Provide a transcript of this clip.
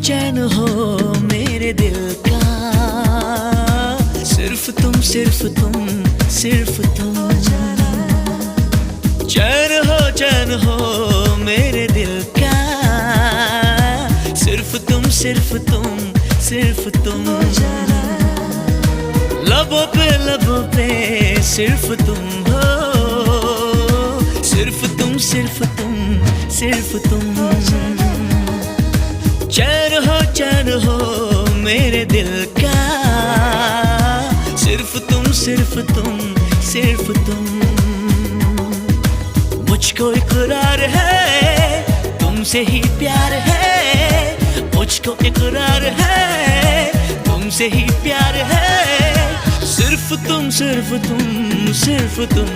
चैन हो मेरे दिल का, सिर्फ तुम सिर्फ तुम सिर्फ तुम। चैन हो मेरे दिल का, सिर्फ तुम सिर्फ तुम सिर्फ तुम। लबों पे सिर्फ तुम हो, सिर्फ तुम सिर्फ तुम सिर्फ तुम। चैन हो मेरे दिल का, सिर्फ तुम सिर्फ तुम सिर्फ तुम। मुझको इकरार है तुमसे ही प्यार है, मुझको इकरार है तुमसे ही प्यार है। सिर्फ तुम सिर्फ तुम सिर्फ तुम।